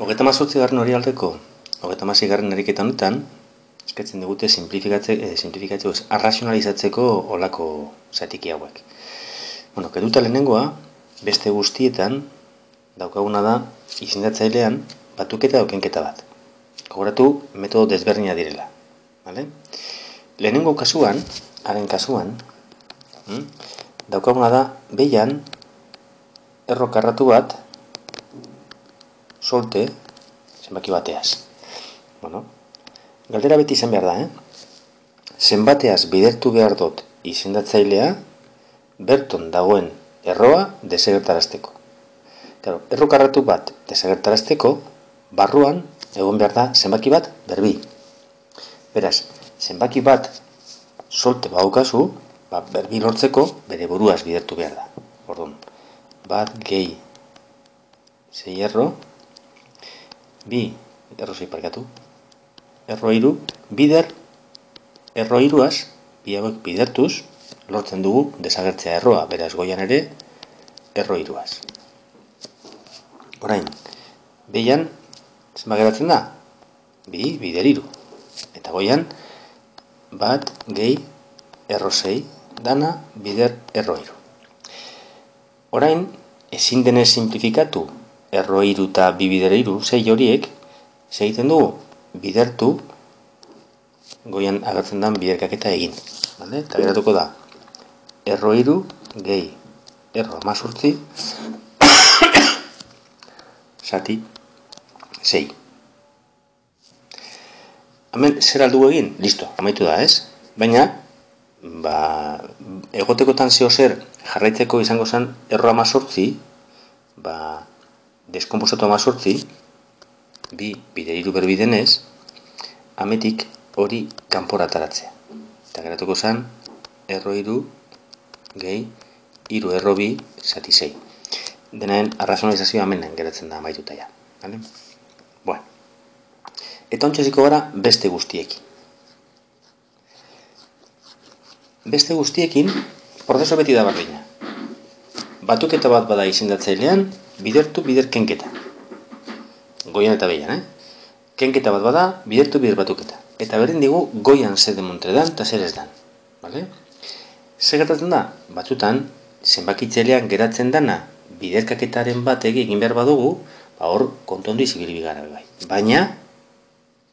38. orrialdeko, 36. eriketa honetan, eskatzen digute simplifikatzeko, arrazionalizatzeko olako zatiki hauek. Bueno, kenduta lehenengoa, beste guztietan, daukaguna da, izendatzailean, batuketa edo kenketa bat. Gogoratu, metodo desberdina direla. Vale? Lehenengo kasuan, haren kasuan, daukaguna da, behian, errokarratu bat, solte, zenbaki bateaz. Bueno, galdera beti izan behar da, zenbateaz bidertu behar dut izendatzailea, berton dagoen erroa desagertarazteko. Claro, errokarratu bat desagertarazteko, barruan egon behar da zenbaki bat berbi. Beraz, zenbaki bat solte badaukazu, berbi lortzeko bere buruaz bidertu behar da. Orduan, bat gehi 6 erro, bi erro 6 parkatu, erro iru, bider, erro iruaz, bi hauek bidertuz, lortzen dugu desagertzea erroa, beraz goian ere, erro iruaz. Orain, behian, zenbat geratzen da? Bi, bider iru. Eta goian, bat, gehi, erro 6, dana, bider, erro iru. Orain, ezin denez simplifikatu, erro iru eta bi bider iru, 6 horiek, segiten dugu, bidertu, goian agertzen den biderkaketa egin. Vale? Eta geratuko da, erro iru, gehi, erro 18, zati, 6. Hemen, zer aldu egin? Listo, amaitu da, ez? Baina, egotekotan zeo zer jarraitzeko izango zen erro 18, deskomposatu 18, bi bider iru berbi denez, ametik hori kanpora ataratzea. Eta geratuko zen, erro iru, gehi, iru erro bi, zati 6. Denaen arrazionalizazioa hemen geratzen da amaituta ja. Vale? Bueno. Eta ontsa gara beste guztiekin. Beste guztiekin, prozeso beti da berdina. Batuketa bat bada izendatzailean, bidertu bider kenketa. Goian eta behian, Kenketa bat bada, bidertu bider batuketa. Eta berdin digu, goian zer demontre dan, eta zer ez dan. Vale? Zer gertatzen da? Batzutan, zenbakitzailean geratzen dana, biderkaketaren bat egin behar badugu, hor kontondo izibili gara bai. Baina,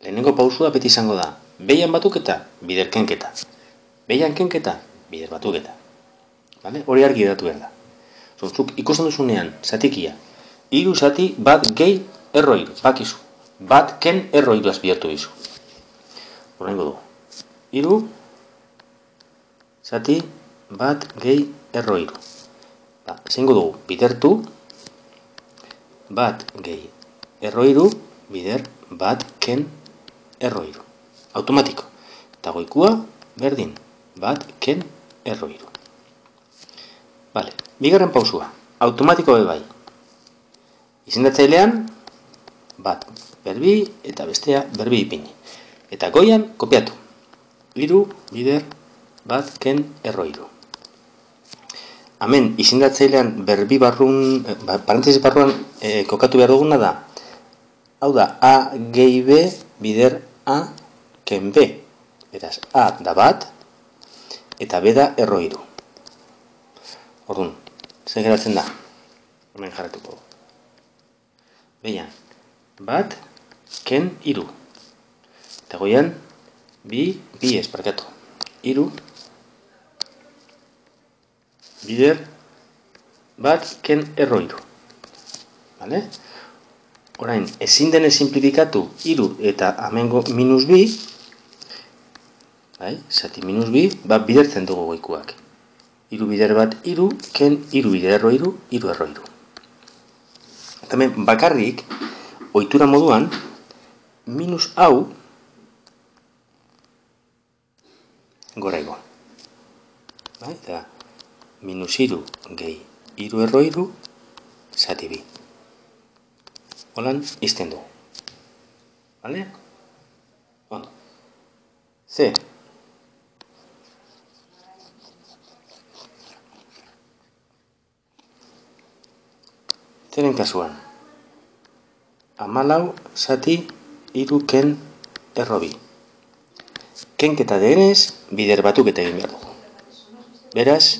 lehenengo pausua beti izango da, behian batuketa, bider kenketa. Behian kenketa, bider batuketa. Vale? Hori argi geratu behar da. Zuk ikusten duzunean, zatikia, iru zati bat gehi erro iru, bakizu. Bat ken erro iruaz bidertu dizu. Horrengo dugu. Iru zati bat gehi erro iru. Zengo dugu, bidertu, bat gehi erro iru, bider bat ken erro iru. Automatiko. Eta goikua, berdin, bat ken erro iru. Vale, bigarren pausua. Automatiko bai. Izendatzailean, bat berbi eta bestea berbi ipini. Eta goian, kopiatu. Iru, bider, bat ken erro iru. Hemen, izendatzailean berbi barrun, parentesi barruan kokatu behar duguna da. Hau da, A gehi B, bider A ken B. Beraz, A da bat, eta B da erro iru. Orduan, zer geratzen da? Hemen jarretuko. Behian, bat, ken iru. Eta goian, bi esparkatu. Iru, bider, bat, ken erro iru. Vale? Orain, ezin denez simplifikatu iru eta amengo minus bi, zati minus bi, bidertzen dugu goikuak. Iru bider bat iru, ken iru bider erro iru, iru erro iru. Eta hemen bakarrik, ohitura moduan, minus hau, gora igo. Eta minus iru gehi iru erro iru, zati bi. Holan, izten dugu. Vale? Ondo. Ze? Zeren kasuan. 14 zati 3 ken errobi. Kenketa denez, bider batuketa egin behar dugu. Beraz,